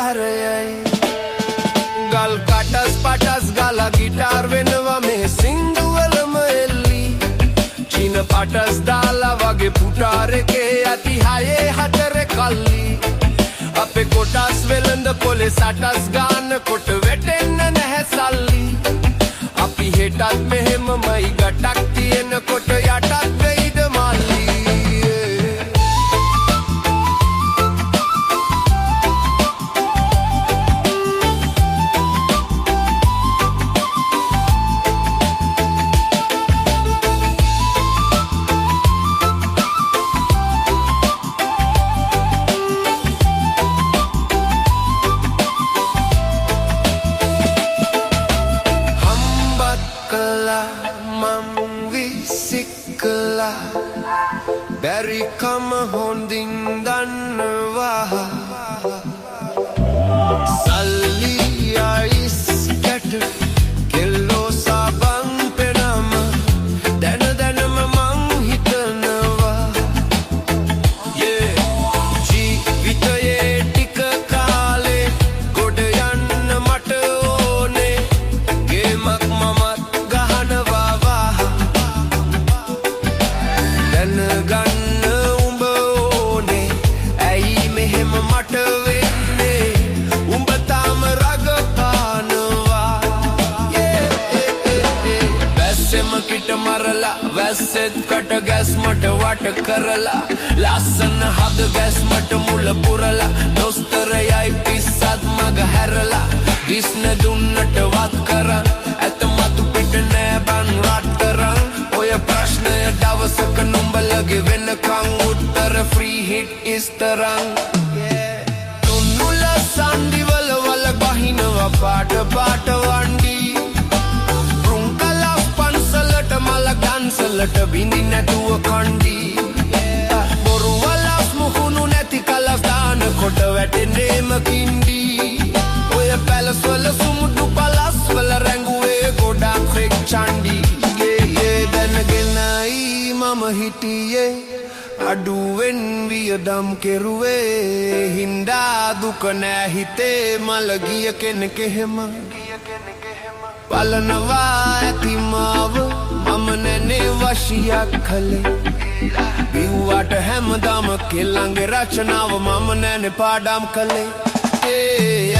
හරයයි ගල් කටස් පටස් ගාලා ගිටාර් වෙනවා මේ සින්දුවලම එල්ලි චීන පටස් දාලා වගේ පුටාර එකේ ඇති 6-4 කල්ලි අපේ කොටස් වෙලඳ පොලේ සටස් ගාන කොට වැටෙන්න නැහැ සල්ලි අපි හෙටත් මෙහෙමමයි ගටක් තියෙන කොට යටත් වෙයිද මල්ලි Berry come hondin danwa Salli ais cat kello sabang penama dana danama mang hitanawa yeah jeevitaye tika kale goda yanna mata one gemak mamat gahanawa wa dana වැස්සෙත් කට ගැස් මට වට කරලා ලස්සන හද ගැස් මට මුල පුරලා දොස්තරයයි පිස්සත් මග හැරලා දිස්න දුන්නට වත් කරන් ඇත මතු පිට නෑ බන් රත් කරන් ඔය ප්‍රශ්නය දවසක නුඹලගේ වෙනකං උත්තර ෆ්‍රී හිට් ඉස්තරන් තුන්නුල සන්දිවල වල බහිනවා පාට පාට වන්ඩි සලට බිඳි නැතුව කණ්ඩි බොරු වලස් මුහුණු නැති කලස් දාන කොට වැටෙන්නේම කින්ඩි ඔය පැලස් වල සුමුදු පලස් වල රැඟුවේ ගොඩක් ෆෙක් චණ්ඩි දැනගෙනයි මම හිටියේ අඩුවෙන් වියදම් කෙරුවේ හින්දා දුක නෑ හිතේ මල ගිය කෙනෙක් එහෙම බලනවා ඇති මාව මම නැනේ වශියක් කළේ බිව්වට හැමදාම කෙල්ලන්ගේ රචනාව මම නැනේ පාඩම් කළේ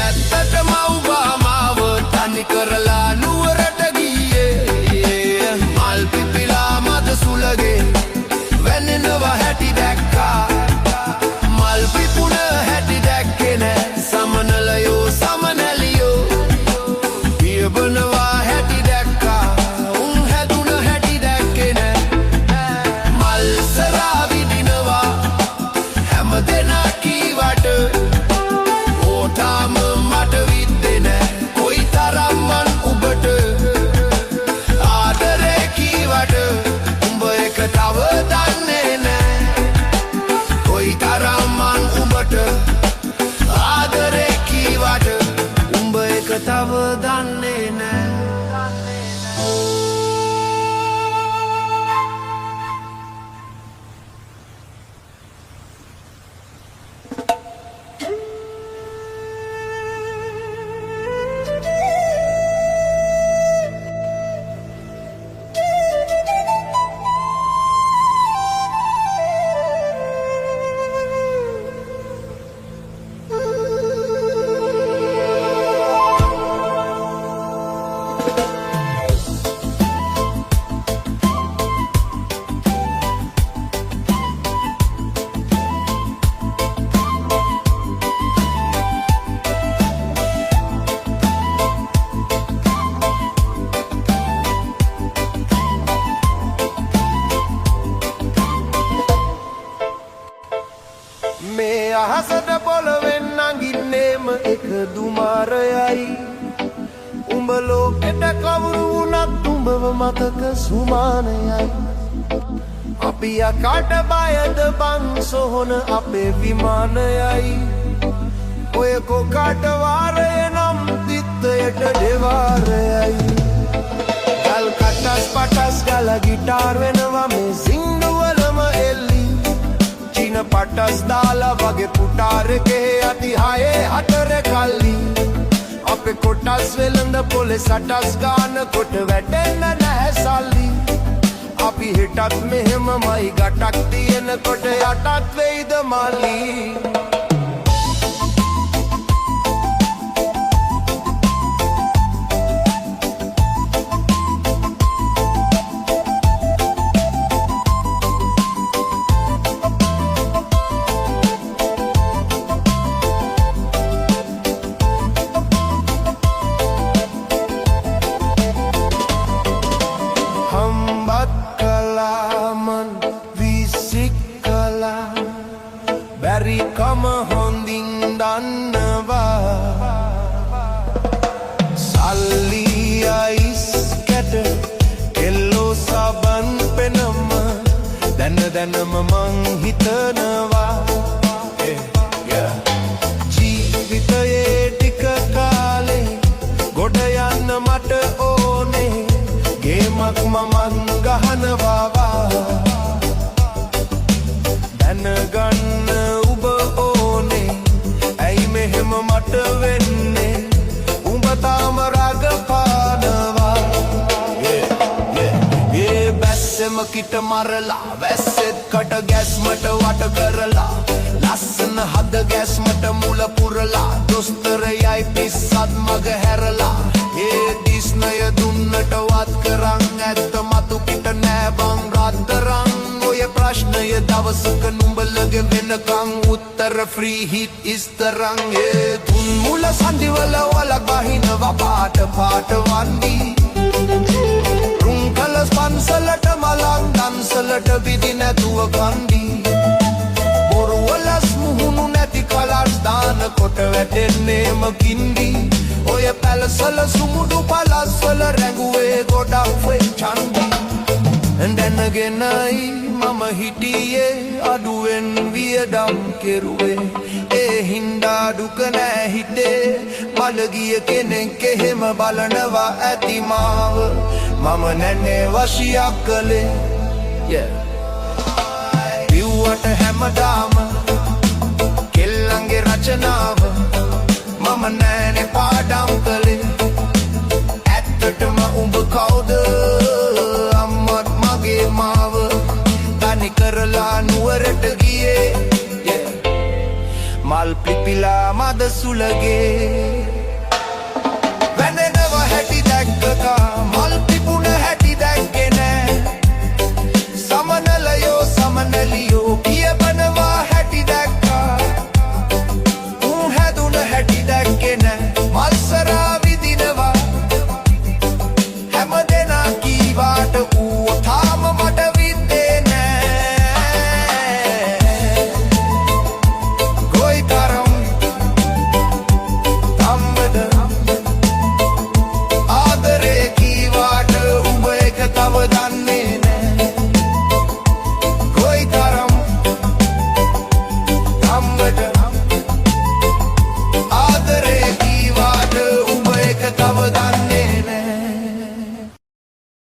ඇත්තටම උඹා මාව තනි කරලා නුවරට ගියේ මල් පිපිලා මද සුලගේ වැනෙනවා හැටි දැක්කා මල් පිපුණ හැටි දැක්කේ නෑ සමනලයෝ සමනලියෝ පියබනවා තව දන්නේ නෑ අහසට පොළවෙන් නගින්නේම එක දුමාරයයි උඹ ලෝකෙට කවුරු වුණත් උඹව මතක සුමානයයි අපි යකාට බයද බං සොහොන අපේ විමානයයි ඔය කොකාට වාරය නම් තිත්තයට දෙවාරයයි ගල් කටස් පටස් ගාලා ගිටාර් වෙනවා මේ සින්දුවලම එල්ලි චීන පට කටස් දාලා වගේ පුටාරකේ අතිහායේ හතර කල්ලි අපේ කොටස් වෙළඳ පොලේ සටස් ගාන කොට වැටෙන්න නැහැ සල්ලි අපි හිටත් මෙහෙමමයි ගටක් තියෙනකොට යටත් වෙයිද මල්ලි බැරිකම හොඳින් දන්නවා සල්ලි අයිස් කැට කෙල්ලෝ සබන් පෙනම දැනම මං හිතනවා ජීවිතයේ ටික කාලේ ගොඩ යන්න මට ඕනේ ගේමක් මමන් ගහනවා දැනගන්න උඹ ඕනේ ඇයි මෙහෙම මට වෙන්නේ උඹ තාම රග පානවා ඒ බැස්සෙම කිට මරලා වැස්සෙත් කට ගැස්මට වට කරලා ලස්සන හද ගැස්මට මුල පුරලා දොස්තර යයි පිස්සත් මග හැරලා ඒ දිස්නය දුන්නට වත් කරන් ඇත්ත මතු කිට නෑ බං රත්තරන් ඔය ප්‍රශ්නය දවසක නුඹලගේ වෙනකං උත්තර ෆ්‍රී හිට් ඉස්තරං තුන් මුල සන්දිවල වලක් බහිනවා පාට වන්දි රුංකලස් පන්සලට මලං දන්සලට විදි නැතුව කන්දි බොරුවලස් මුහුණු නැති කලර්ස් දාන කොට වැටෙන්නේම කින්දි ඔය පැලසල සුමුඩු පලස්වල රැඟුවේ ගොඩක් වේ චන්දි දැනගෙනයි මම හිටියේ අඩුවෙන් වියදම් කෙරුවේ ඒ හින්දා දුක නෑ හිතේ මලගිය කෙනෙක් එහෙම බලනවා ඇති මාව මම නැන්නේ වශියක් කළේ බිව්වට හැමදාම කෙල්ලන්ගේ රචනාව මම නෑනේ පාඩම් කළේ ඇත්තටම උඹ කවුද මාව තනි කරලා නුවරට ගියේ මල් පිපිලා මද සුලගේ